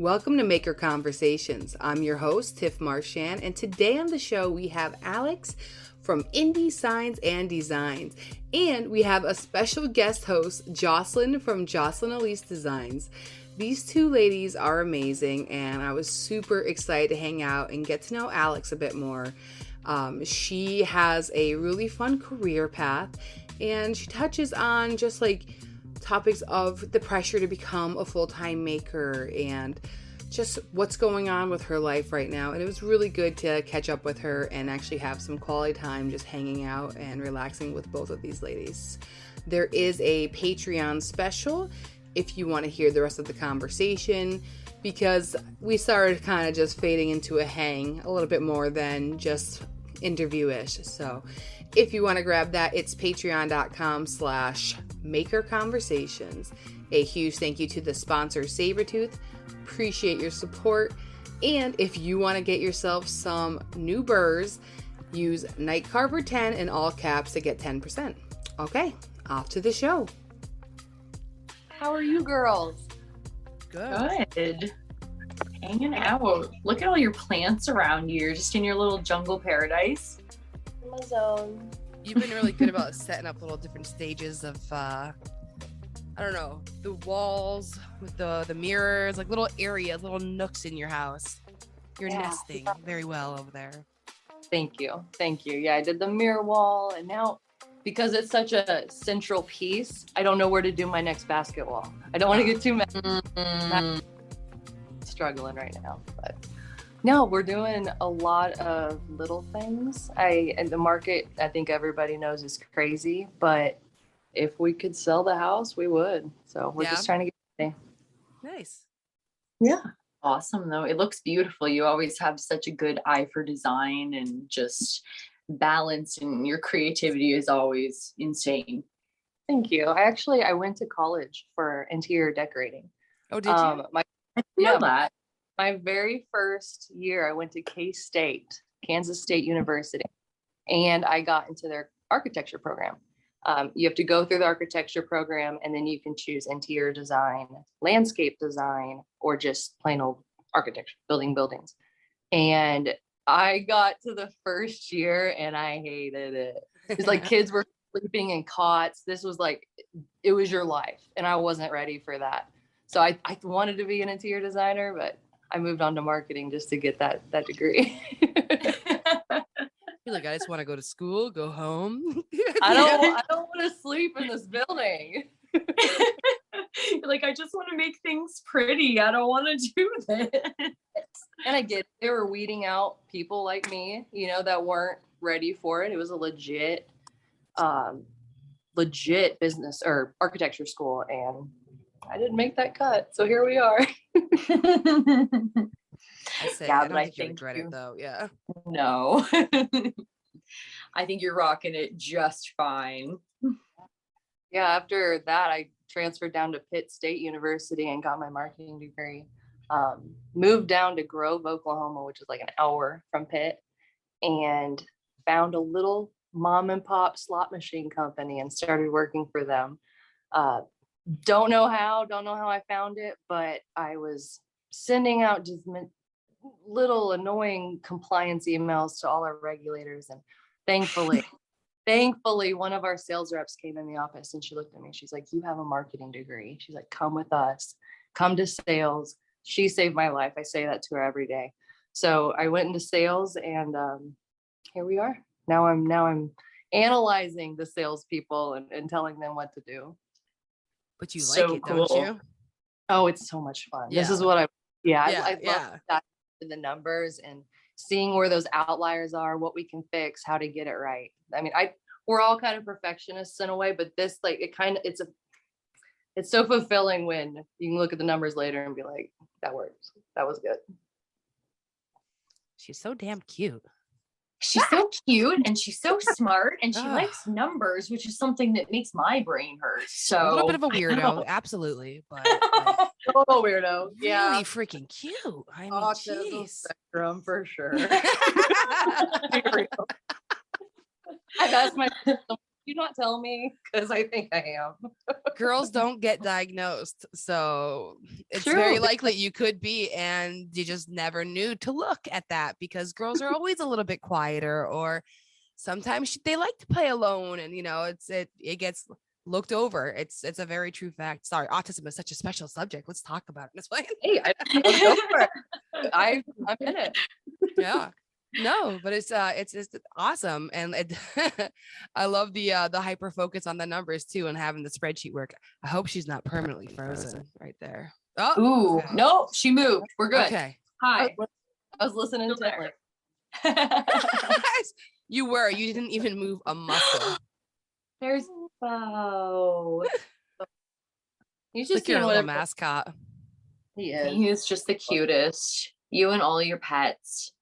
Welcome to Maker Conversations. I'm your host, Tiff Marchand, and today on the show we have Alex from Indy Signs and Designs, and we have a special guest host, Jocelyn from Jocelyn Elise Designs. These two ladies are amazing, and I was super excited to hang out and get to know Alex a bit more. She has a really fun career path, and she touches on just like topics of the pressure to become a full-time maker and just what's going on with her life right now. And it was really good to catch up with her and actually have some quality time just hanging out and relaxing with both of these ladies. There is a Patreon special if you want to hear the rest of the conversation, because we started kind of just fading into a hang a little bit more than just interview-ish. So if you want to grab that, it's patreon.com/makerconversations. A huge thank you to the sponsor, Sabertooth. Appreciate your support. And if you want to get yourself some new burrs, use NIGHTCARVER10 in all caps to get 10%. Okay, off to the show. How are you girls? Good. Hanging out. Look at all your plants around you. You're just in your little jungle paradise. In my zone. You've been really good about setting up little different stages of, I don't know, the walls with the mirrors, like little areas, little nooks in your house. You're nesting very well over there. Thank you. Yeah, I did the mirror wall, and now because it's such a central piece, I don't know where to do my next basket wall. I don't want to get too messy. I'm struggling right now, but no, we're doing a lot of little things. And the market, I think everybody knows, is crazy, but if we could sell the house, we would. So we're just trying to get ready. Nice. Yeah. Awesome though. It looks beautiful. You always have such a good eye for design and just balance, and your creativity is always insane. Thank you. I went to college for interior decorating. Oh, did you? I know that. My very first year, I went to K-State, Kansas State University, and I got into their architecture program. You have to go through the architecture program, and then you can choose interior design, landscape design, or just plain old architecture, building buildings. And I got to the first year and I hated it. It's like kids were sleeping in cots. This was like, it was your life. And I wasn't ready for that. So I wanted to be an interior designer, but I moved on to marketing just to get that degree. You're like, I just want to go to school, go home. I don't want to sleep in this building. Like, I just want to make things pretty. I don't want to do this. And I get it. They were weeding out people like me, that weren't ready for it. It was a legit business or architecture school, and I didn't make that cut. So here we are. I don't think you regret it though. Yeah. No. I think you're rocking it just fine. Yeah, after that, I transferred down to Pitt State University and got my marketing degree. Moved down to Grove, Oklahoma, which is like an hour from Pitt, and found a little mom and pop slot machine company and started working for them. Don't know how I found it, but I was sending out just little annoying compliance emails to all our regulators, and thankfully one of our sales reps came in the office and she looked at me. She's like, "You have a marketing degree." She's like, "Come with us, come to sales." She saved my life. I say that to her every day. So I went into sales, and here we are. Now I'm analyzing the salespeople and telling them what to do. But you So like it, cool. don't you? Oh, it's so much fun. Yeah. This is what I love Yeah. that, the numbers and seeing where those outliers are, what we can fix, how to get it right. I mean, we're all kind of perfectionists in a way, but this, like, it's so fulfilling when you can look at the numbers later and be like, that works. That was good. She's so damn cute. She's so cute and she's so smart and she likes numbers, which is something that makes my brain hurt. So A little bit of a weirdo, absolutely, but like, Total weirdo. Yeah. really freaking cute. I mean, Autism jeez. spectrum for sure. I've asked my you not tell me? Because I think I am. Girls don't get diagnosed, so it's True. very likely you could be, and you just never knew to look at that, because girls are always a little bit quieter, or sometimes they like to play alone, and it gets looked over. It's a very true fact. Sorry, autism is such a special subject. Let's talk about it. That's why. Hey, let's go for it. I'm in it. Yeah. No, but it's awesome, and I love the hyper focus on the numbers too, and having the spreadsheet work. I hope she's not permanently frozen right there. Oh, Ooh, okay. no, she moved. We're good. Okay. Hi. I was listening to You didn't even move a muscle. There's Bo. He's Like just your doing little whatever mascot. he is. He is just the cutest. You and all your pets,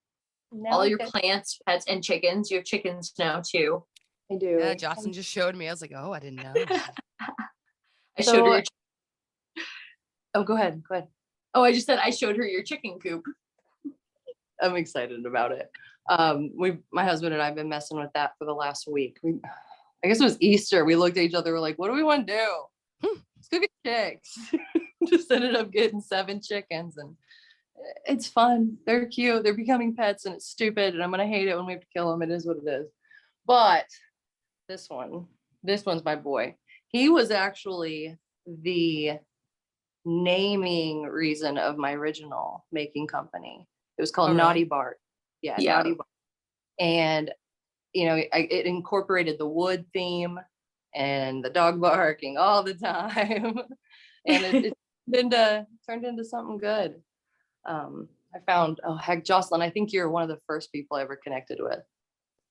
Now all I your get- plants, pets, and chickens. You have chickens now too. I do. Yeah, Jocelyn just showed me. I was like, oh, I didn't know. I showed her. Oh, go ahead. Go ahead. Oh, I just said I showed her your chicken coop. I'm excited about it. My husband and I have been messing with that for the last week. I guess it was Easter. We looked at each other. We're like, what do we want to do? Let's go get chicks. Just ended up getting 7 chickens, and it's fun. They're cute. They're becoming pets, and it's stupid. And I'm gonna hate it when we have to kill them. It is what it is. But this one's my boy. He was actually the naming reason of my original making company. It was called Oh, really? Naughty Bart. Yeah, Yeah. Naughty Bart. And it incorporated the wood theme and the dog barking all the time, and it turned into something good. I found, oh heck, Jocelyn, I think you're one of the first people I ever connected with.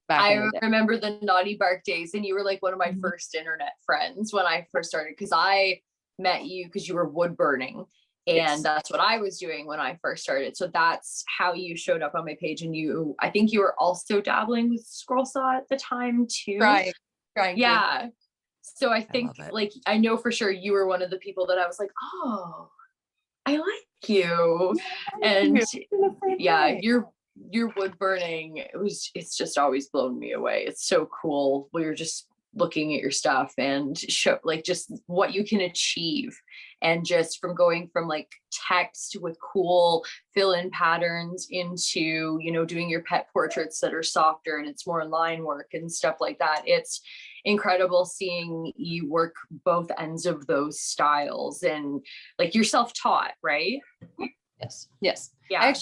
Back in I the day. remember the Naughty Bark days, and you were like one of my Mhm. first internet friends when I first started, because I met you because you were wood burning, and Yes. that's what I was doing when I first started. So that's how you showed up on my page, and I think you were also dabbling with scroll saw at the time too. Trying to. Yeah. So I think love it. like I know for sure you were one of the people that I was like, oh, I like you. And yeah, your wood burning, it's just always blown me away. It's so cool. We're just looking at your stuff and show like just what you can achieve, and just from going from like text with cool fill-in patterns into doing your pet portraits that are softer and it's more line work and stuff like that. It's incredible seeing you work both ends of those styles, and like you're self-taught, right? Yes. Yeah.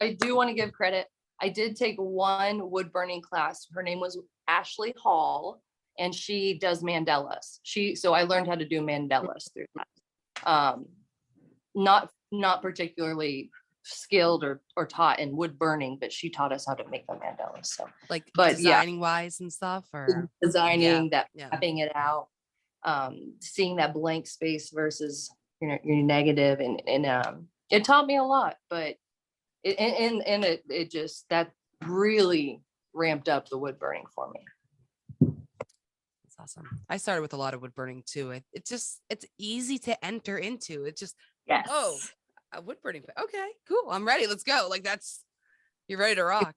I do want to give credit. I did take one wood burning class. Her name was Ashley Hall, and she does mandalas. So I learned how to do mandalas through that. Not particularly skilled or taught in wood burning, but she taught us how to make the mandalas. So Like But yeah. designing wise and stuff, or designing that, yeah. mapping it out, seeing that blank space versus your negative, and it taught me a lot. But it just that really ramped up the wood burning for me. That's awesome. I started with a lot of wood burning too. It's easy to enter into. It's just, Yes. oh, a wood burning. Okay, cool. I'm ready. Let's go. Like you're ready to rock.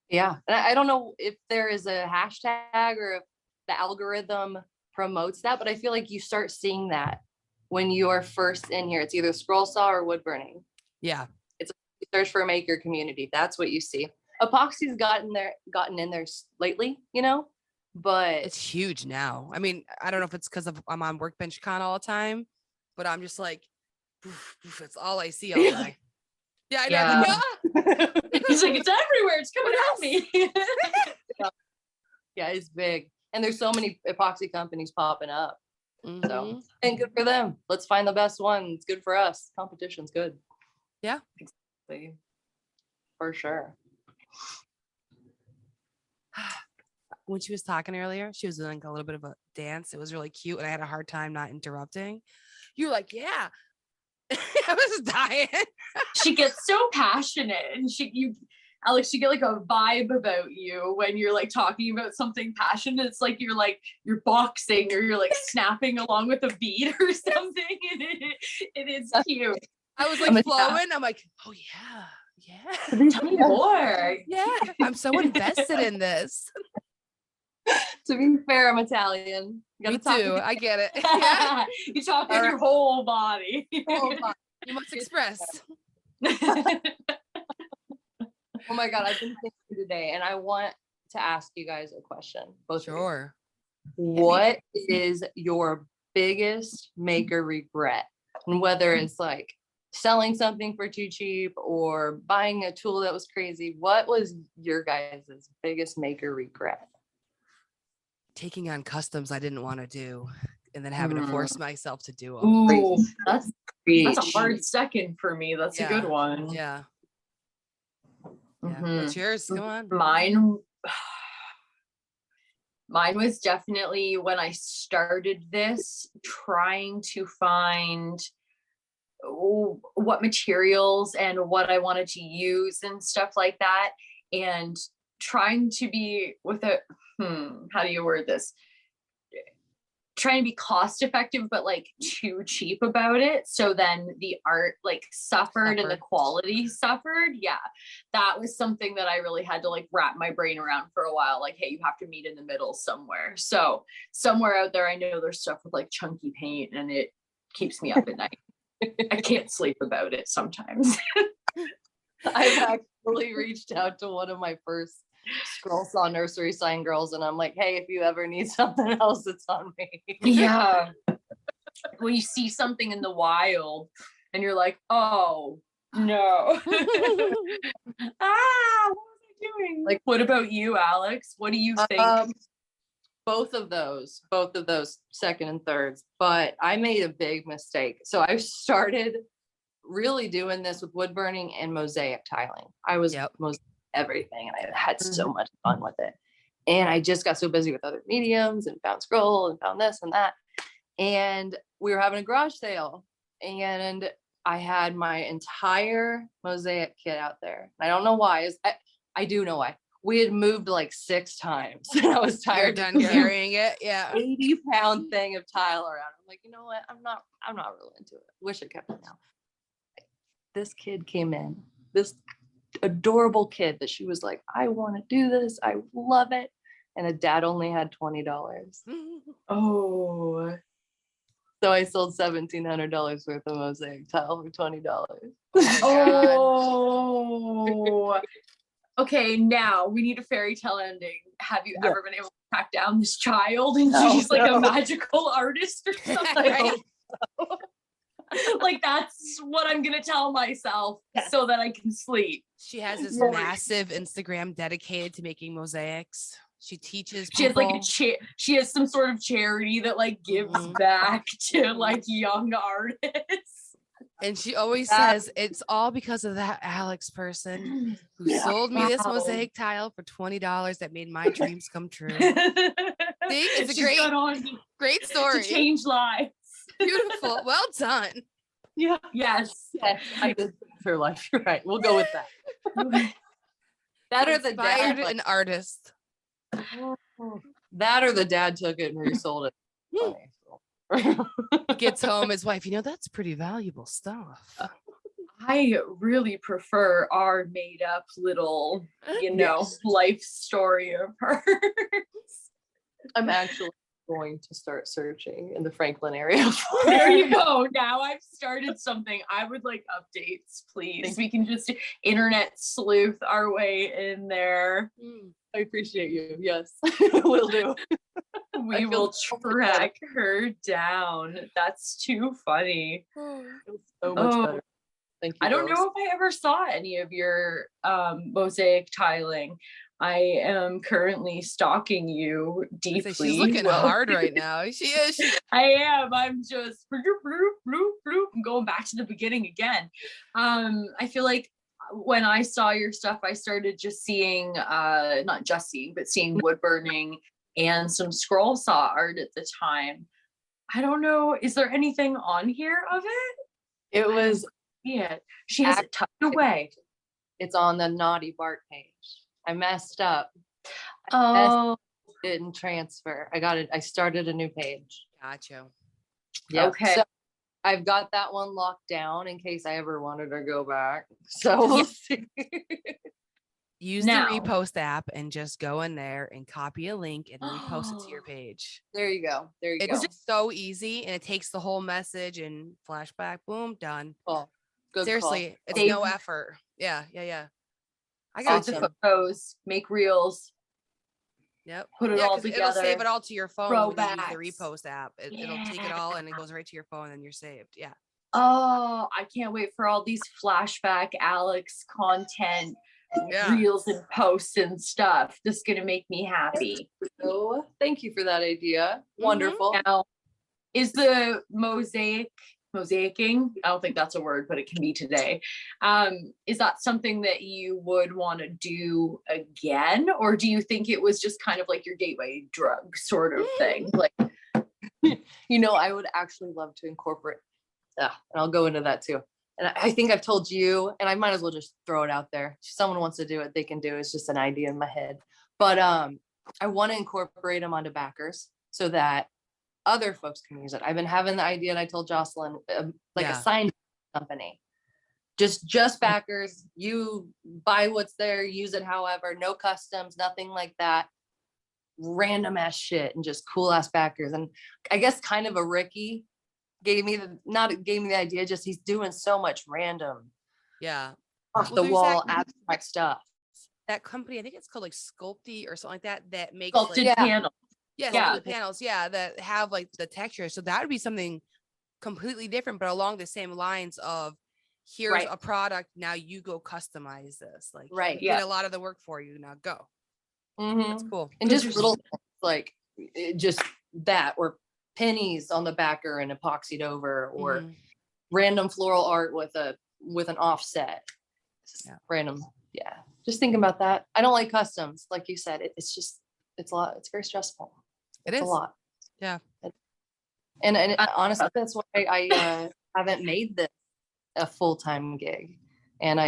Yeah. And I don't know if there is a hashtag or if the algorithm promotes that, but I feel like you start seeing that when you are first in here. It's either scroll saw or wood burning. Yeah. You search for a maker community. That's what you see. Epoxy's gotten in there lately, but It's huge now. I mean, I don't know if it's because I'm on Workbench Con all the time, but I'm just like, oof, oof, it's all I see all day. Yeah, I know. Yeah. Like, He's like, it's everywhere. It's coming at me. yeah, it's big. And there's so many epoxy companies popping up. Mhm. So, and good for them. Let's find the best one. It's good for us. Competition's good. Yeah. Exactly. For sure. When she was talking earlier, she was doing like a little bit of a dance. It was really cute, and I had a hard time not interrupting. You were like, yeah. I was dying. She gets so passionate, and Alex, you get like a vibe about you when you're like talking about something passionate. It's like you're boxing, or you're like snapping along with a beat or something. And it is cute. I was like flowing. I'm like, oh yeah. Tell me more. Yeah. I'm so invested in this. To be fair, I'm Italian. Me too. I get it. Yeah. You talk with your whole body. Oh, you must express. Oh my God, I've been thinking today, and I want to ask you guys a question. Both of you. Sure. What is your biggest make or regret? And whether it's like selling something for too cheap or buying a tool that was crazy, what was your guys' biggest make or regret? Taking on customs I didn't want to do, and then having to force myself to do them. Ooh, That's a hard second for me. That's a good one. Yeah. Mhm. What's yours? Come on. Mine was definitely when I started this, trying to find what materials and what I wanted to use and stuff like that, and trying to be with a how do you word this? Trying to be cost effective, but like too cheap about it. So then the art like suffered and the quality suffered. Yeah. That was something that I really had to like wrap my brain around for a while. Like, hey, you have to meet in the middle somewhere. So somewhere out there, I know there's stuff with like chunky paint and it keeps me up at night. I can't sleep about it sometimes. I've actually reached out to one of my first Scroll Saw nursery sign girls, and I'm like, hey, if you ever need something else, it's on me. Yeah. When you see something in the wild and you're like, oh no. What was I doing? Like, what about you, Alex? What do you think? Both of those second and thirds, but I made a big mistake. So I started really doing this with wood burning and mosaic tiling. I was everything, and I had so much fun with it. And I just got so busy with other mediums and found scroll and found this and that. And we were having a garage sale, and I had my entire mosaic kit out there. I don't know why. I do know why. We had moved like 6 times, and I was tired of carrying it. Yeah, 80-pound thing of tile around. I'm like, you know what? I'm not really into it. Wish I kept it now. This kid came in. This adorable kid that she was like, I want to do this. I love it. And the dad only had $20. Oh. So I sold $1,700 worth of mosaic tile for $20. Oh. Okay, now we need a fairy tale ending. Have you ever been able to track down this child and she's like a magical artist or something? Right? Like, that's what I'm gonna tell myself so that I can sleep. She has this massive Instagram dedicated to making mosaics. She teaches people. She has like she has some sort of charity that like gives back to like young artists. And she always says it's all because of that Alex person who sold me this mosaic tile for $20 that made my dreams come true. See, it's a great story. To change lives. Beautiful. Well done. Yeah. Yes. I did her life. You're right. We'll go with that. That or the dad, an artist. That or the dad took it and resold it. Gets home, his wife, that's pretty valuable stuff. I really prefer our made up little, life story of hers. I'm actually going to start searching in the Franklin area. There you go. Now I've started something. I would like updates, please. We can just internet sleuth our way in there. I appreciate you. Yes, will do. We will track her down. That's too funny. So much better. Thank you. I don't know if I ever saw any of your mosaic tiling. I am currently stalking you deeply. She's looking hard right now. She is. I am. I'm just I'm going back to the beginning again. I feel like when I saw your stuff, I started just seeing, not just seeing, but seeing wood burning and some scroll saw art at the time. I don't know. Is there anything on here of it? It was. Yeah. She has it tucked away. It's on the Naughty Bart page. I messed up. Didn't transfer. I started a new page. Gotcha. Yeah. Okay. So I've got that one locked down in case I ever wanted to go back. So we'll see. Use the repost app and just go in there and copy a link and repost it to your page. There you go. It's just so easy, and it takes the whole message and flashback, boom, done. Oh, good. Seriously, call. it's no effort. Yeah. I got the photos, make reels. Yep. Put it all together. It'll save it all to your phone when you use the repost app. It'll take it all and it goes right to your phone and you're saved. Yeah. Oh, I can't wait for all these flashback Alex content. Reels and posts and stuff. This is gonna make me happy. Oh, thank you for that idea. Wonderful. Now, is the mosaicing? I don't think that's a word, but it can be today. Is that something that you would want to do again, or do you think it was just kind of like your gateway drug sort of thing? Like, I would actually love to incorporate. And I'll go into that too. And I think I've told you, and I might as well just throw it out there. If someone wants to do it, they can do it. It's just an idea in my head. But I want to incorporate them onto backers so that other folks can use it. I've been having the idea, and I told Jocelyn, a sign company. Just backers. You buy what's there, use it however, no customs, nothing like that. Random ass shit and just cool ass backers. And I guess kind of a Ricky gave me the idea, just he's doing so much random off the wall abstract stuff. That company, I think it's called like Sculpty or something like that makes sculpted panels. Sculpted panels that have like the texture. So that would be something completely different, but along the same lines of here's a product, now you go customize this. Like get a lot of the work for you, now go. That's cool. And just little like just that, or pennies on the backer and epoxied over, or random floral art with an offset. Random. Yeah. Just thinking about that. I don't like customs. Like you said, it's a lot. It's very stressful. It's a lot. Yeah. And honestly, that's why I haven't made this a full-time gig. And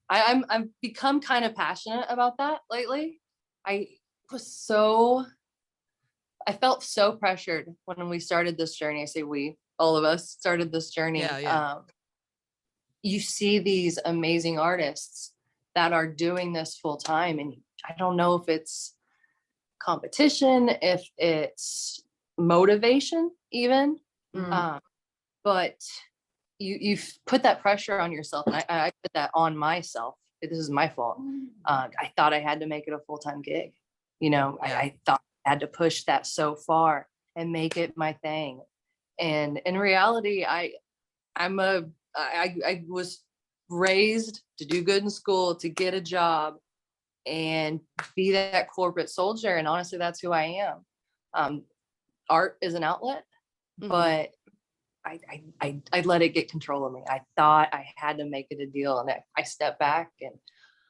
I've become kind of passionate about that lately. I felt so pressured when we started this journey. I say we, all of us started this journey. You see these amazing artists that are doing this full time, and I don't know if it's competition, if it's motivation even, but you've put that pressure on yourself, and I put that on myself. This is my fault. I thought I had to make it a full-time gig. I thought I had to push that so far and make it my thing. And in reality, I was raised to do good in school, to get a job and be that corporate soldier. And honestly, that's who I am. Art is an outlet, but I let it get control of me. I thought I had to make it a deal, and I stepped back, and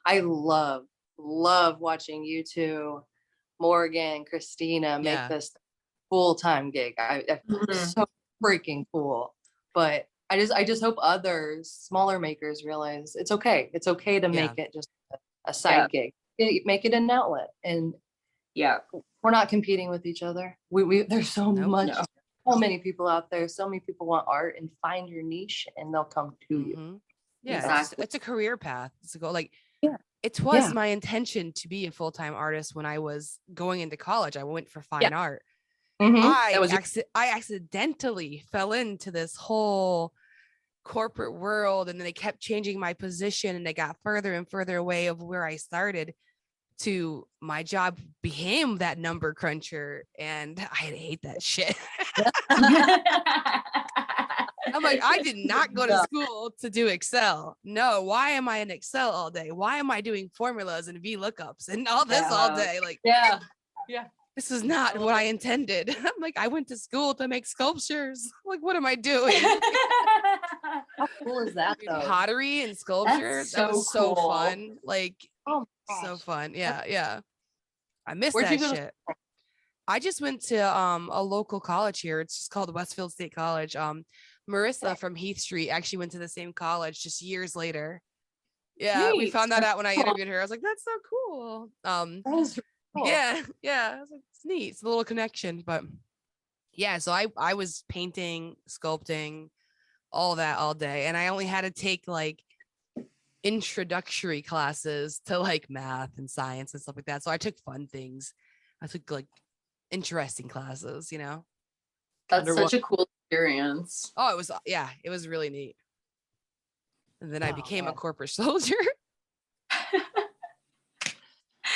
I love watching you two, Morgan, Christina, make this full-time gig. It's so freaking cool. But I just hope others, smaller makers, realize it's okay. It's okay to make it just a side gig. Make it an outlet. And we're not competing with each other. We there's so so many people out there. So many people want art, and find your niche and they'll come to you. Yeah, exactly. It's a career path. It's a goal. Like it was my intention to be a full-time artist when I was going into college. I went for fine art. I accidentally fell into this whole corporate world, and then they kept changing my position, and they got further and further away of where I started. To my job became that number cruncher, and I hate that shit. I'm like, I did not go to school to do Excel. No, why am I in Excel all day? Why am I doing formulas and VLOOKUPs and all this all day? Like, this is not what I intended. I'm like, I went to school to make sculptures. Like, what am I doing? How cool is that, though? Pottery and sculpture. That was so fun. Like, so fun. Yeah. I miss that shit. I just went to a local college here. It's just called Westfield State College. Marissa from Heath Street actually went to the same college just years later. Yeah, we found that out when I interviewed her. I was like, that's so cool. That was cool. Yeah. I was like, it's neat. It's a little connection. But yeah, so I was painting, sculpting, all that all day. And I only had to take like introductory classes to like math and science and stuff like that. So I took fun things. I took like interesting classes, you know. That's such a cool experience. Oh, it was really neat. And then I became a corporate soldier.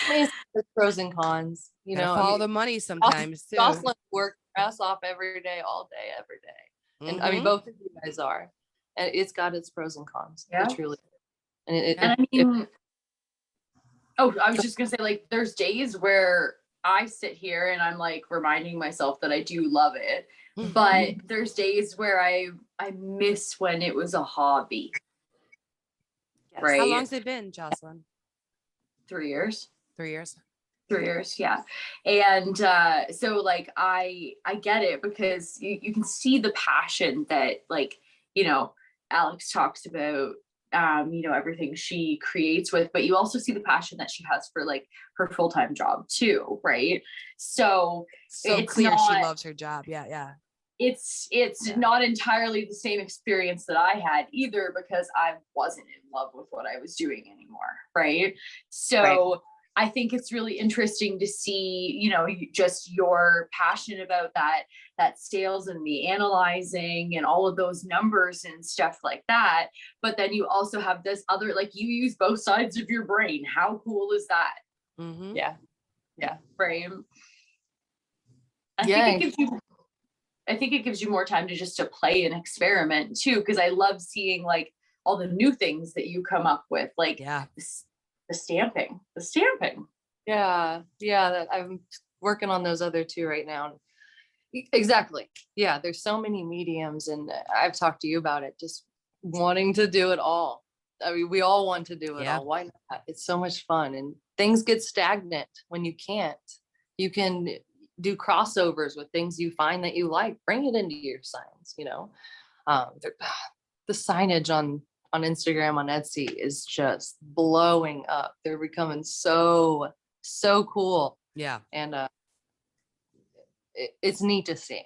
There's pros and cons, you know. Follow the money sometimes too. Jocelyn works her ass off every day, all day, every day. And I mean, both of you guys are. And it's got its pros and cons. Yeah. It truly. I was just gonna say, like, there's days where I sit here and I'm like reminding myself that I do love it. But there's days where I miss when it was a hobby. Yes. Right. How long's it been, Jocelyn? 3 years. 3 years. 3 years, yeah. And so like I get it, because you can see the passion that, like, you know, Alex talks about, you know, everything she creates with, but you also see the passion that she has for like her full-time job too, right? So it's clear she loves her job. Yeah. It's not entirely the same experience that I had either, because I wasn't in love with what I was doing anymore, right? So I think it's really interesting to see, you know, just your passion about that sales and the analyzing and all of those numbers and stuff like that. But then you also have this other, like, you use both sides of your brain. How cool is that? Mm-hmm. Yeah. Right. I think it gives you more time to play and experiment too, because I love seeing like all the new things that you come up with, like the stamping. Yeah, I'm working on those other two right now. Exactly. Yeah, there's so many mediums, and I've talked to you about it, just wanting to do it all. I mean, we all want to do it all. Why not? It's so much fun, and things get stagnant when you can't. You can do crossovers with things you find that you like. Bring it into your signs, you know. The signage on Instagram, on Etsy is just blowing up. They're becoming so cool. Yeah. And it's neat to see.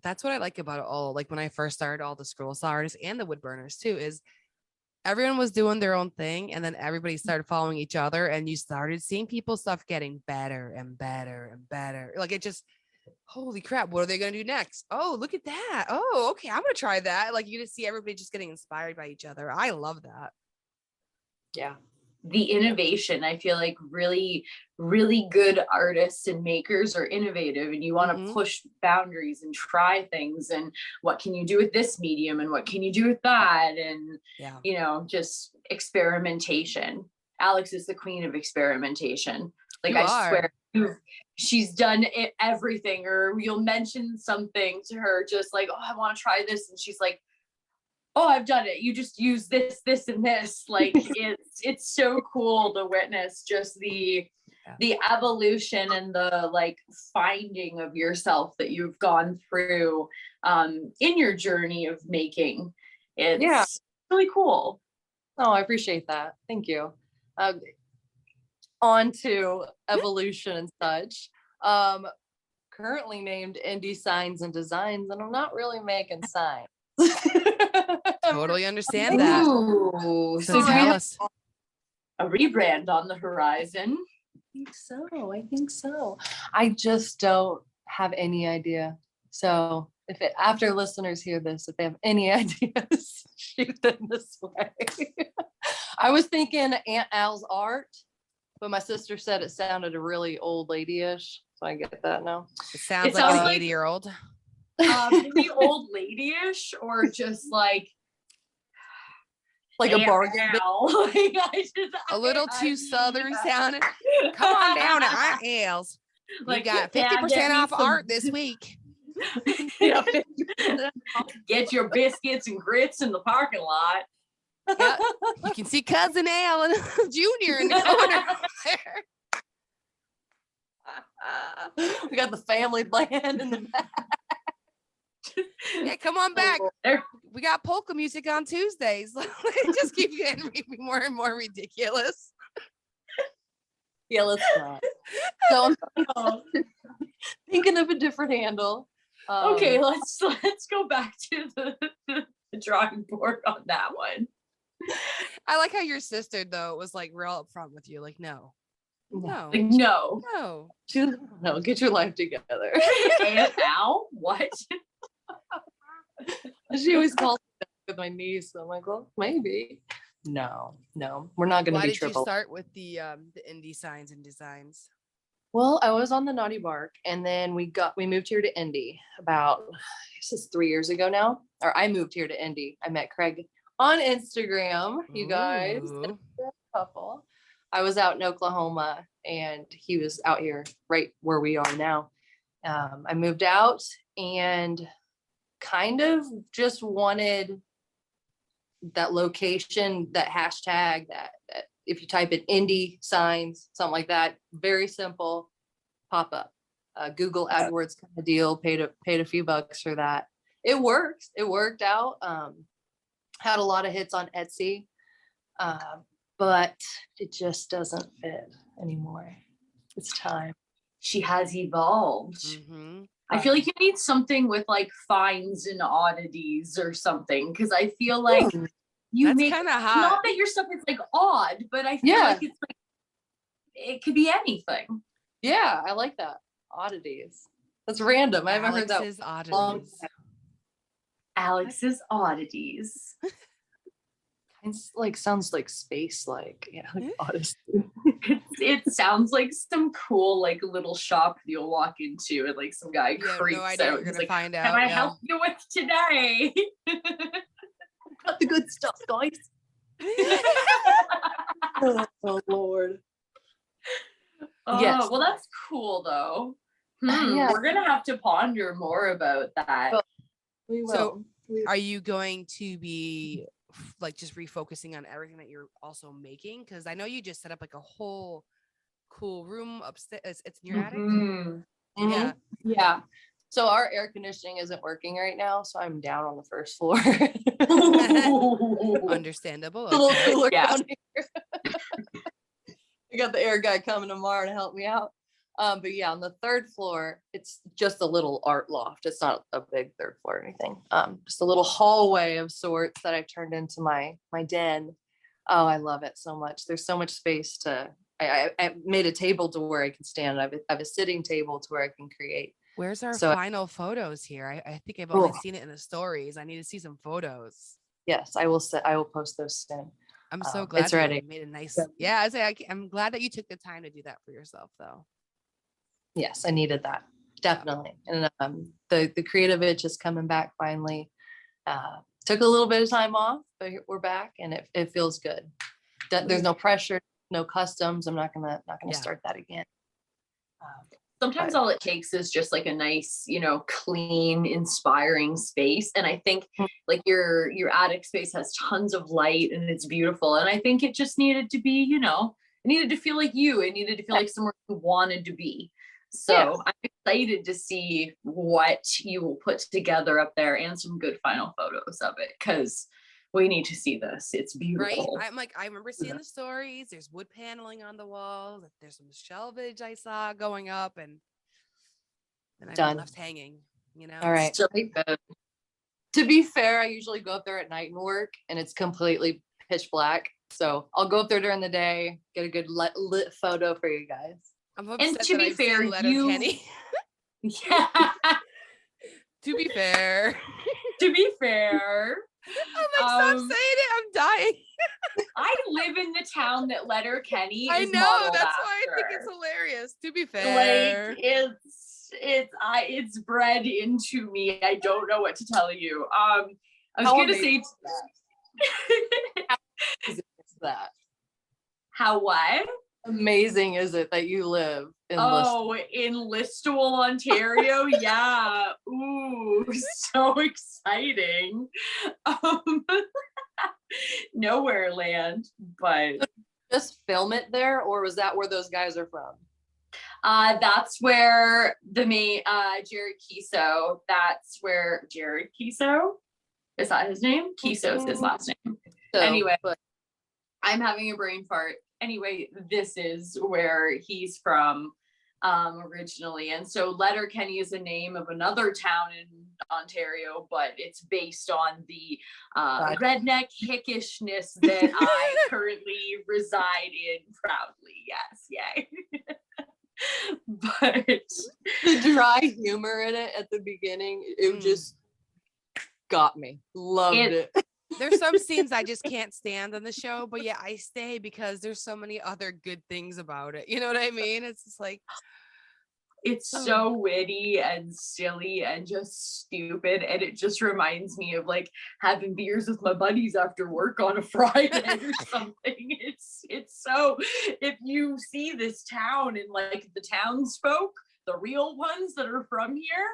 That's what I like about it all. Like when I first started, all the scroll saw artists and the wood burners too, is everyone was doing their own thing, and then everybody started following each other, and you started seeing people's stuff getting better and better and better. Like it just, holy crap, what are they going to do next? Oh, look at that. Oh, okay, I'm going to try that. Like you just see everybody just getting inspired by each other. I love that. Yeah. The innovation, I feel like really, really good artists and makers are innovative, and you want to push boundaries and try things, and what can you do with this medium and what can you do with that, and you know, just experimentation. Alex is the queen of experimentation. Like swear, she's done everything, or you'll mention something to her just like, oh, I want to try this, and she's like, oh, I've done it. You just use this, and this. Like it's so cool to witness just the evolution and the like finding of yourself that you've gone through in your journey of making. It's really cool. Oh, I appreciate that. Thank you. On to evolution and such. Currently named Indy Signs and Designs, and I'm not really making signs. Totally understand that. Ooh, so tell us. A rebrand on the horizon. I think so. I just don't have any idea. So after listeners hear this, if they have any ideas, shoot them this way. I was thinking Aunt Al's art, but my sister said it sounded really old lady-ish. So I get that now. It sounds like an 80-year-old. Maybe old lady-ish, or just like a bargain. A little too southern sounding. Come on down to Aunt Al's. We got 50% off art this week. Get your biscuits and grits in the parking lot. Yeah. You can see Cousin Al and Junior in the corner there. We got the family band in the back. Yeah, come on back. We got polka music on Tuesdays. Just keep getting more and more ridiculous. Yeah, let's try. So I'm thinking of a different handle. Okay, let's go back to the drawing board on that one. I like how your sister though was like real upfront with you, like, no. Like, no. No, get your life together. Ow, what? She always calls me with my niece. So I'm like, well, maybe. No, we're not going to be Why did triple. you start with the Indy Signs and Designs? Well, I was on the Naughty Bark, and then we moved here to Indy about, I guess it's 3 years ago now, or I moved here to Indy. I met Craig on Instagram, you guys, Ooh. couple. I was out in Oklahoma, and he was out here right where we are now. I moved out and kind of just wanted that location, that hashtag, that if you type in Indy Signs, something like that, very simple, pop up. Google AdWords kind of deal, paid a few bucks for that. It works. It worked out. Had a lot of hits on Etsy, but it just doesn't fit anymore. It's time. She has evolved. Mm-hmm. I feel like you need something with like finds and oddities or something, because I feel like That's kind of hot. not that your stuff is like odd, but I feel like it's like it could be anything. Yeah, I like that. Oddities. That's random. I haven't heard that. Alex's oddities. Alex's oddities. It's like sounds like space, like like odyssey. It sounds like some cool like little shop you'll walk into and like some guy creeps no idea out. what you're gonna Like, find out. can I help you with today? Got the good stuff, guys. Oh Lord. Yes. Well, that's cool though. Yeah. We're gonna have to ponder more about that. Well, we will. So, are you going to be like just refocusing on everything that you're also making? Because I know you just set up like a whole cool room upstairs. It's in your attic. Mm-hmm. Yeah. So our air conditioning isn't working right now, so I'm down on the first floor. Understandable. A little Okay. cooler Yeah. down here. I got the air guy coming tomorrow to help me out. But yeah, on the third floor, it's just a little art loft. It's not a big third floor or anything. Just a little hallway of sorts that I turned into my den. Oh, I love it so much. There's so much space I made a table to where I can stand. I have a sitting table to where I can create. Where's our final photos here? I think I've only seen it in the stories. I need to see some photos. Yes, I will post those soon. I'm so glad it's ready. You made a nice. Yeah, I'm glad that you took the time to do that for yourself, though. Yes, I needed that, definitely. And the creative itch is coming back finally. Took a little bit of time off, but we're back, and it feels good. There's no pressure, no customs. I'm not gonna start that again. Sometimes all it takes is just like a nice, clean, inspiring space. And I think like your attic space has tons of light and it's beautiful. And I think it just needed to be, it needed to feel like you. It needed to feel like somewhere you wanted to be. So I'm excited to see what you will put together up there and some good final photos of it, because we need to see this. It's beautiful. Right? I remember seeing the stories. There's wood paneling on the walls. There's some shelvage I saw going up, and I got left hanging. All right. So, to be fair, I usually go up there at night and work, and it's completely pitch black. So I'll go up there during the day, get a good lit photo for you guys. I'm upset and to be fair, Kenny. Yeah. To be fair. To be fair. I'm like, stop saying it. I'm dying. I live in the town that Letterkenny is I know. modeled That's after. why I think it's hilarious. To be fair. Like it's bred into me. I don't know what to tell you. I was gonna say that. How what? Amazing is it that you live in in Listowel, Ontario? Yeah. Ooh, so exciting. Nowhere land, but just film it there, or was that where those guys are from? That's where the main Jared Kiso. That's where Jared Kiso, is that his name? Kiso is his last name. So, anyway, I'm having a brain fart. Anyway, this is where he's from. originally. And so Letterkenny is a name of another town in Ontario, but it's based on the redneck hickishness that I currently reside in proudly. Yes, yay. But the dry humor in it at the beginning, it just got me. Loved it. There's some scenes I just can't stand on the show, but yeah, I stay because there's so many other good things about it. You know what I mean? It's just like, it's so witty and silly and just stupid, and it just reminds me of like having beers with my buddies after work on a Friday or something. It's so, if you see this town and like the townsfolk, the real ones that are from here,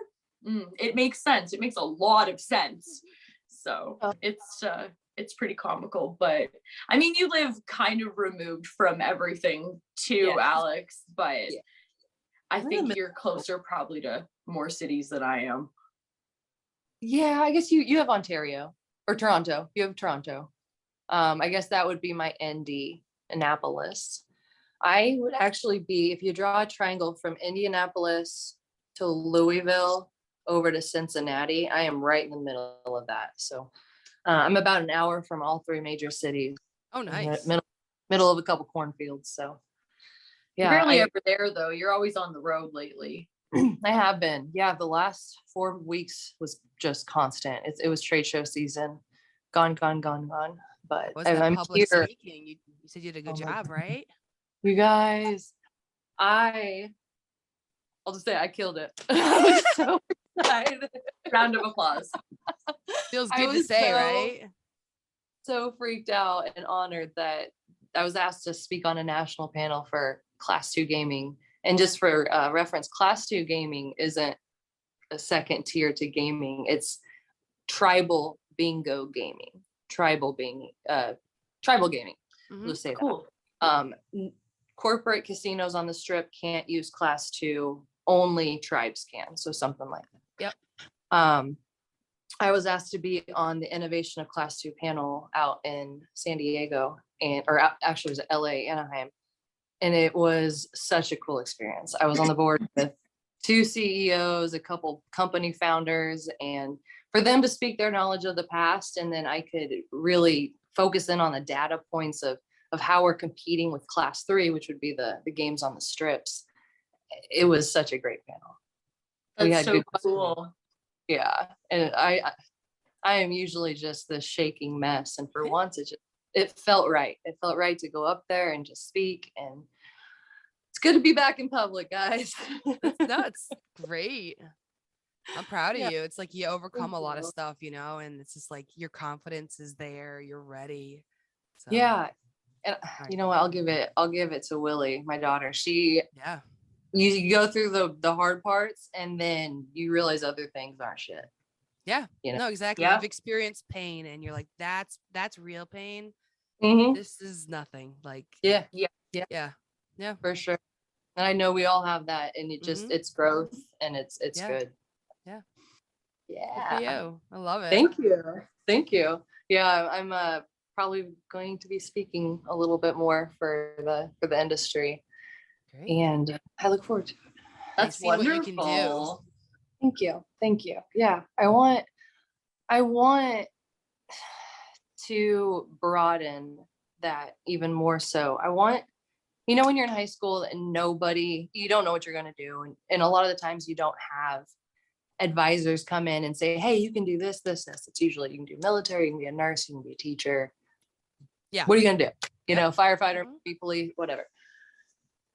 it makes sense. It makes a lot of sense. So it's pretty comical. But I mean, you live kind of removed from everything too, Alex, but I think you're closer probably to more cities than I am. Yeah, I guess you have Ontario or Toronto. You have Toronto. I guess that would be my ND, Annapolis. I would actually be, if you draw a triangle from Indianapolis to Louisville over to Cincinnati, I am right in the middle of that. So I'm about an hour from all three major cities. Oh, nice. Middle of a couple cornfields. So yeah, you're barely ever there though. You're always on the road lately. I have been. Yeah, the last 4 weeks was just constant. It was trade show season. Gone. But I'm public here. Speaking? You said you did a good job, right? You guys, I'll just say I killed it. I was so excited. Round of applause. Feels good to say, right? So freaked out and honored that I was asked to speak on a national panel for Class 2 gaming. And just for reference, Class 2 gaming isn't a second tier to gaming. It's tribal bingo gaming. Tribal gaming. Let's say cool. That. Corporate casinos on the Strip can't use Class 2. Only tribes can. So something like that. Yep. I was asked to be on the innovation of Class 2 panel out in San Diego, actually it was LA, Anaheim. And it was such a cool experience. I was on the board with 2 CEOs, a couple company founders, and for them to speak their knowledge of the past, and then I could really focus in on the data points of how we're competing with Class 3, which would be the games on the strips. It was such a great panel. That's so cool. Yeah, and I am usually just this shaking mess, and for once it felt right. It felt right to go up there and just speak, and it's good to be back in public, guys. That's great. I'm proud of you. It's like you overcome a lot of stuff, and it's just like your confidence is there. You're ready. So. Yeah, and you know what? I'll give it to Willie, my daughter. You go through the hard parts, and then you realize other things aren't shit. Yeah. No, exactly. Yeah. You've experienced pain, and you're like, that's real pain. Mm-hmm. This is nothing. Like, yeah, for sure. And I know we all have that, and it just it's growth, and it's good. Yeah. Yeah. Good for you. I love it. Thank you. Yeah, I'm probably going to be speaking a little bit more for the industry. Great. And I look forward to it. That's wonderful. What you can do. Thank you. Yeah, I want to broaden that even more so. I want, when you're in high school and you don't know what you're going to do. And a lot of the times you don't have advisors come in and say, hey, you can do this. It's usually you can do military, you can be a nurse, you can be a teacher. Yeah. What are you going to do? Firefighter, be police, whatever.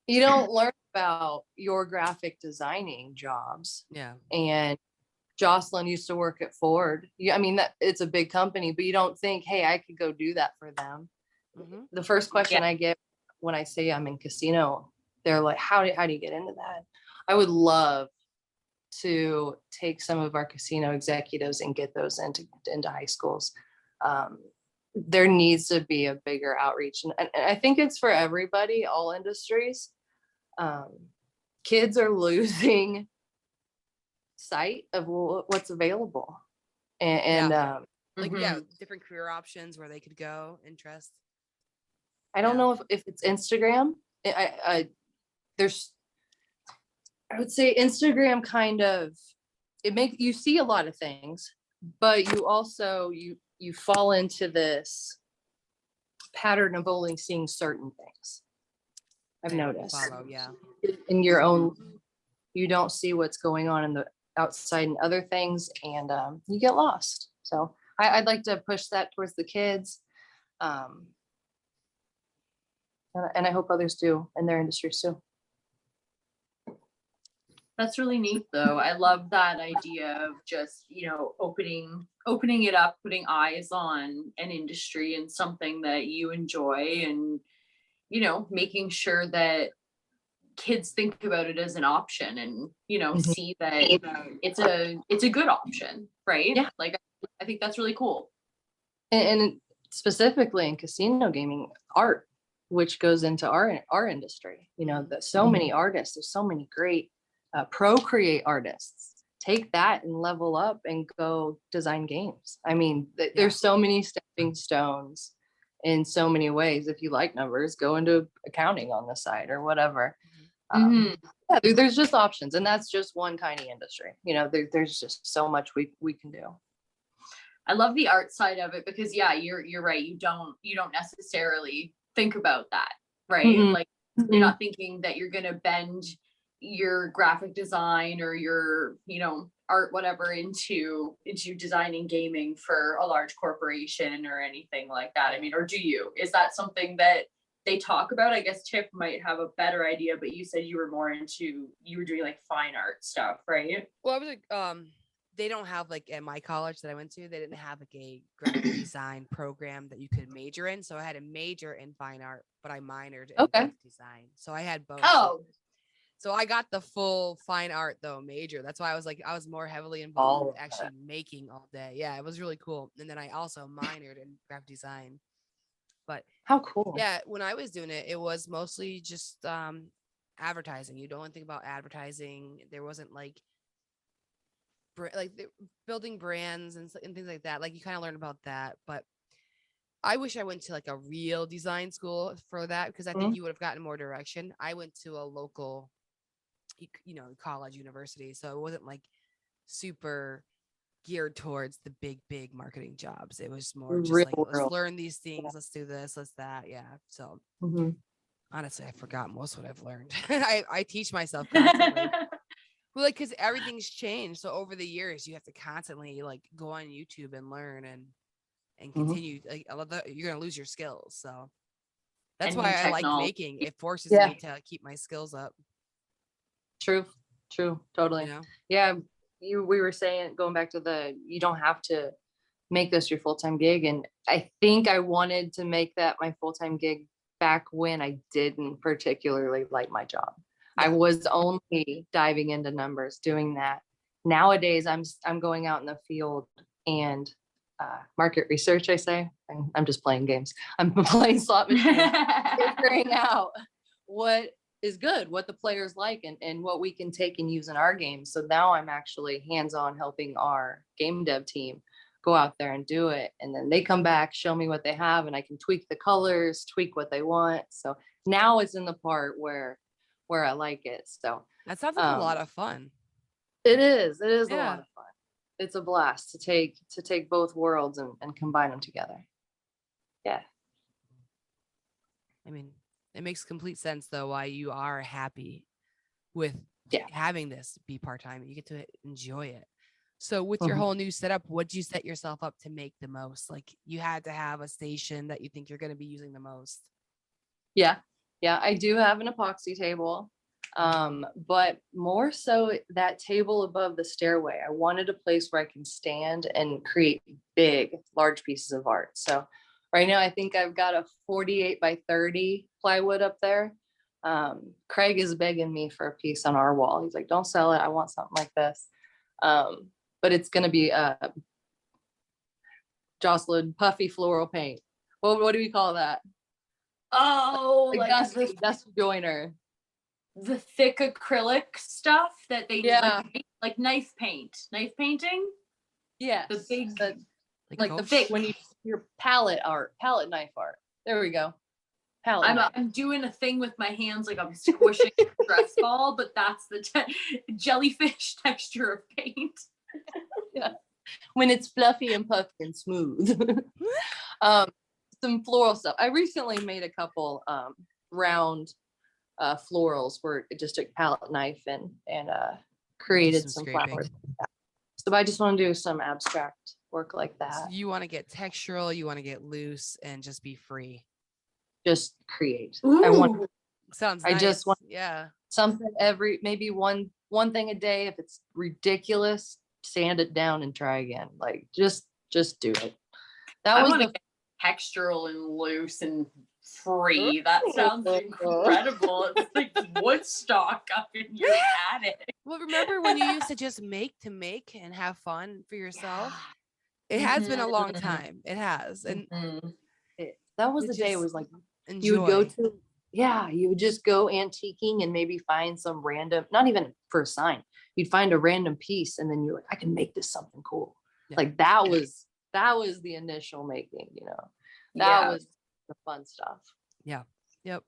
You don't learn about your graphic designing jobs. Yeah. And Jocelyn used to work at Ford. That it's a big company, but you don't think, hey, I could go do that for them. Mm-hmm. The first question I get when I say I'm in casino, they're like, how do you get into that? I would love to take some of our casino executives and get those into high schools. There needs to be a bigger outreach. And I think it's for everybody, all industries. Kids are losing sight of what's available. And different career options where they could go, interest. I don't know if it's Instagram. There's I would say Instagram kind of, you see a lot of things, but you also, you fall into this pattern of only seeing certain things. I've noticed. Follow, yeah. In your own, you don't see what's going on in the outside and other things, and you get lost. So I'd like to push that towards the kids. And I hope others do in their industries too. That's really neat though. I love that idea of just, you know, opening it up, putting eyes on an industry and something that you enjoy, and, you know, making sure that kids think about it as an option, and, you know, see that it's a good option, right? Yeah. Like, I think that's really cool. And specifically in casino gaming, art, which goes into our industry, you know, there's so many artists, there's so many great Procreate artists. Take that and level up and go design games. I mean, there's so many stepping stones in so many ways. If you like numbers, go into accounting on the side or whatever. Yeah, there's just options, and that's just one tiny industry. You know, there's just so much we can do. I love the art side of it because, yeah, you're right. You don't necessarily think about that, right? Like, you're not thinking that you're gonna bend your graphic design or your, you know, art, whatever, into designing gaming for a large corporation or anything like that. I mean, or do you? Is that something that they talk about? I guess Tiff might have a better idea, but you said you were doing like fine art stuff, right? Well, I was like, they don't have, like, at my college that I went to, they didn't have like a graphic design program that you could major in. So I had a major in fine art, but I minored in graphic design. So I had both. Oh, so I got the full fine art though major. That's why I was like, I was more heavily involved with actually making all day. Yeah, it was really cool. And then I also minored in graphic design. But how cool. Yeah, when I was doing it, it was mostly just advertising. You don't think about advertising. There wasn't like building brands and things like that. Like, you kind of learn about that. But I wish I went to like a real design school for that, because I think you would have gotten more direction. I went to a local, you know, college, university, so it wasn't like super geared towards the big marketing jobs. It was more just like, let's learn these things, let's do this, let's that. Yeah. So honestly, I forgot most of what I've learned. I teach myself constantly. Well, like, because everything's changed. So over the years, you have to constantly like go on YouTube and learn and continue. Like, you're gonna lose your skills. So that's why I like making. It forces me to keep my skills up. True, totally. You know? Yeah, we were saying, going back to you don't have to make this your full-time gig, and I think I wanted to make that my full-time gig back when I didn't particularly like my job. I was only diving into numbers, doing that. Nowadays, I'm going out in the field and market research, I say. I'm just playing games. I'm playing slot machines, figuring out what is good, what the players like, and what we can take and use in our games. So now I'm actually hands-on helping our game dev team go out there and do it. And then they come back, show me what they have, and I can tweak the colors, tweak what they want. So now it's in the part where I like it. So that sounds like a lot of fun. It is a lot of fun. It's a blast to take both worlds and combine them together. Yeah. I mean, it makes complete sense though why you are happy with having this be part-time. You get to enjoy it. So with your whole new setup, what did you set yourself up to make the most? Like, you had to have a station that you think you're going to be using the most. Yeah, I do have an epoxy table, but more so that table above the stairway. I wanted a place where I can stand and create large pieces of art. So right now, I think I've got a 48 by 30 plywood up there. Craig is begging me for a piece on our wall. He's like, don't sell it. I want something like this. But it's going to be Jocelyn puffy floral paint. What do we call that? Oh, like dust joiner. The thick acrylic stuff that they like knife painting. Yeah, the big like the thick when your palette knife art. There we go. palette knife. I'm doing a thing with my hands like I'm squishing a stress ball, but that's the jellyfish texture of paint. Yeah. When it's fluffy and puffy and smooth. Some floral stuff. I recently made a couple round florals where it just took palette knife and created some flowers. So I just want to do some abstract work like that. So you want to get textural, you want to get loose and just be free. Just create. Ooh. Sounds I nice. just want something maybe one thing a day. If it's ridiculous, sand it down and try again. Like just do it. That was textural and loose and free. That sounds incredible. It's like Woodstock up in your attic. Well, remember when you used to just make and have fun for yourself? Yeah. It has been a long time. It has. And that was the day. It was like enjoy. You would just go antiquing and maybe find some random, not even for a sign, you'd find a random piece and then you're like, I can make this something cool. Yeah. Like that was the initial making, that was the fun stuff. Yeah. Yep.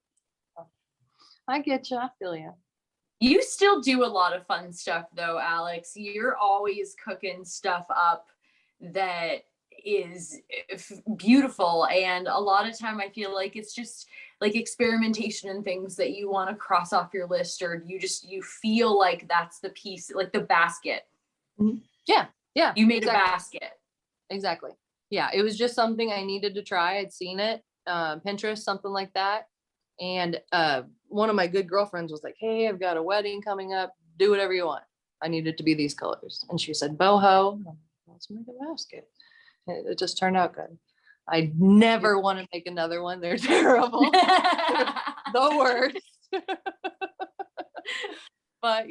I get you. I feel you. You still do a lot of fun stuff though, Alex. You're always cooking stuff up that is beautiful, and a lot of time I feel like it's just like experimentation and things that you want to cross off your list, or you feel like that's the piece, like the basket. Yeah you made a basket. Exactly. Yeah, it was just something I needed to try. I'd seen it Pinterest, something like that, and one of my good girlfriends was like, hey, I've got a wedding coming up, do whatever you want. I need it to be these colors. And she said boho, let's make a basket. It just turned out good. I never want to make another one. They're terrible. They're the worst. But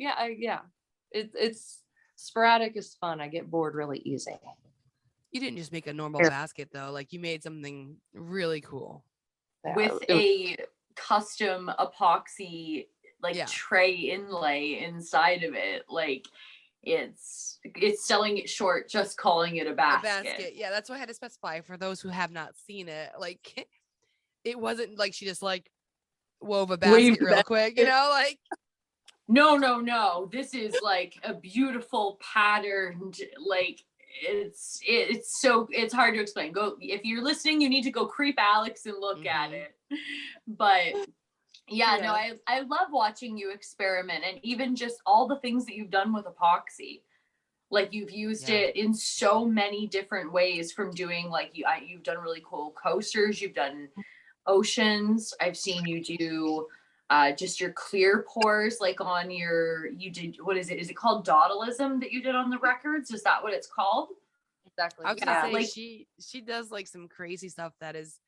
it's sporadic is fun. I get bored really easy. You didn't just make a normal basket though. Like you made something really cool. With a custom epoxy tray inlay inside of it. Like it's selling it short, just calling it a basket. Yeah, that's why I had to specify for those who have not seen it. Like it wasn't like she just like wove a basket real quick, like no. This is like a beautiful patterned, like it's hard to explain. Go, if you're listening, you need to go creep Alex and look at it. But no, I love watching you experiment, and even just all the things that you've done with epoxy. Like you've used it in so many different ways, from doing like you've done really cool coasters, you've done oceans. I've seen you do just your clear pours, like on you did, what is it? Is it called dawdleism that you did on the records? Is that what it's called? Exactly. I was gonna say, like, she does like some crazy stuff that is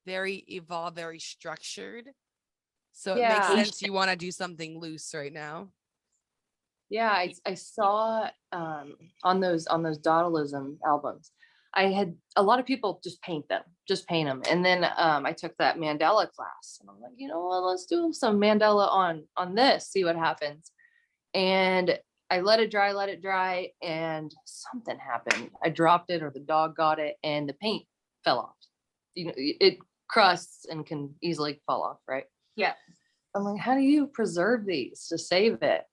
very evolved, very structured. So it makes sense you want to do something loose right now. Yeah, I saw on those dawdleism albums, I had a lot of people just paint them. And then I took that mandala class, and I'm like, let's do some mandala on this, see what happens. And I let it dry, and something happened. I dropped it, or the dog got it, and the paint fell off. It crusts and can easily fall off, right? Yeah. I'm like, how do you preserve these to save it?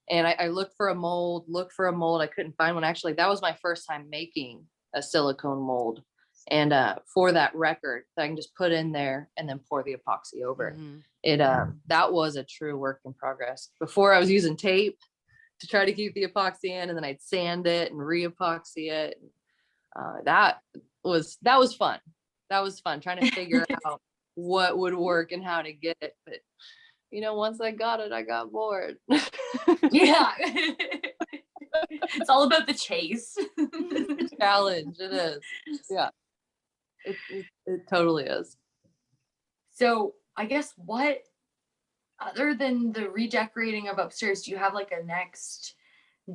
And I looked for a mold. I couldn't find one. Actually, that was my first time making a silicone mold. And for that record, I can just put in there and then pour the epoxy over it. That was a true work in progress. Before, I was using tape to try to keep the epoxy in, and then I'd sand it and re-epoxy it. That was fun. That was fun trying to figure out what would work and how to get it. But once I got it, I got bored. Yeah. It's all about the chase. It's a challenge. It is. Yeah. It totally is. So I guess, what, other than the redecorating of upstairs, do you have like a next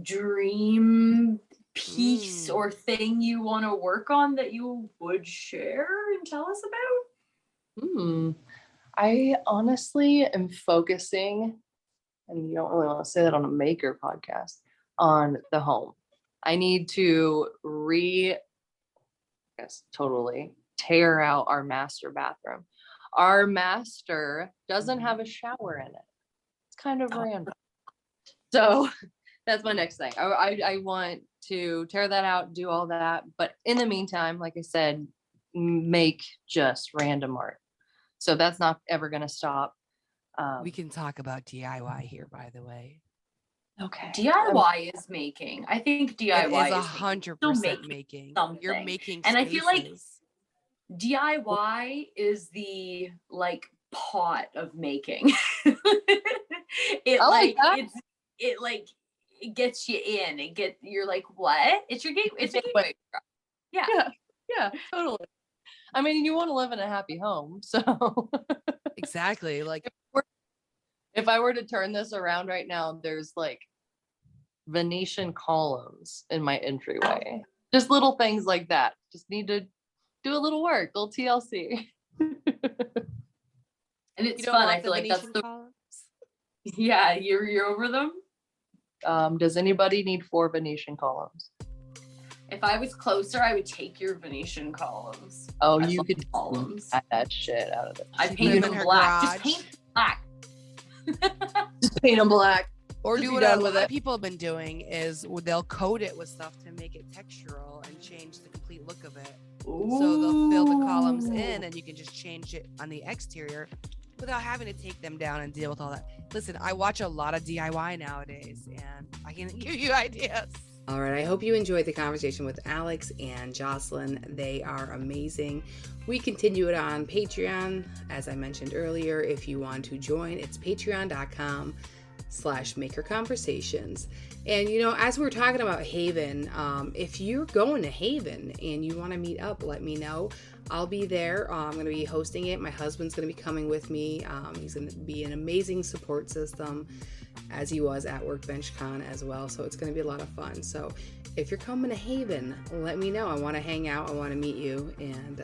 dream piece or thing you want to work on that you would share and tell us about? I honestly am focusing, and you don't really want to say that on a maker podcast, on the home. I need to totally tear out our master bathroom. Our master doesn't have a shower in it. It's kind of random. So that's my next thing. I want to tear that out, do all that. But in the meantime, like I said, make just random art. So that's not ever going to stop. We can talk about DIY here, by the way. Okay. DIY is making. I think DIY is 100% making. Something. You're making spaces. And I feel like DIY is the like pot of making. It gets you in. You're like, what? It's your gateway. It's a gateway. Yeah, totally. I mean, you want to live in a happy home, so exactly. Like, if I were to turn this around right now, there's like Venetian columns in my entryway. Just little things like that. Just need to do a little work, little TLC. And it's fun. I feel like that's the columns? Yeah, you're over them. Does anybody need 4 Venetian columns? If I was closer, I would take your Venetian columns. Oh, you could columns. That shit out of it. I paint them black. Just paint black. Just paint them black. Or do what a lot of people have been doing is they'll coat it with stuff to make it textural and change the complete look of it. Ooh. So they'll fill the columns in and you can just change it on the exterior without having to take them down and deal with all that. Listen, I watch a lot of DIY nowadays and I can give you ideas. All right, I hope you enjoyed the conversation with Alex and Jocelyn. They are amazing. We continue it on Patreon. As I mentioned earlier, if you want to join, it's patreon.com/makerconversations. And, you know, as we're talking about Haven, if you're going to Haven and you want to meet up, let me know. I'll be there. I'm going to be hosting it. My husband's going to be coming with me. He's going to be an amazing support system, as he was at Workbench Con as well. So it's going to be a lot of fun. So if you're coming to Haven, let me know. I want to hang out. I want to meet you and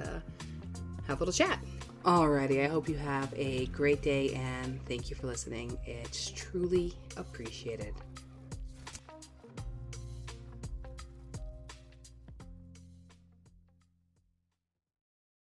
have a little chat. Alrighty, I hope you have a great day and thank you for listening. It's truly appreciated.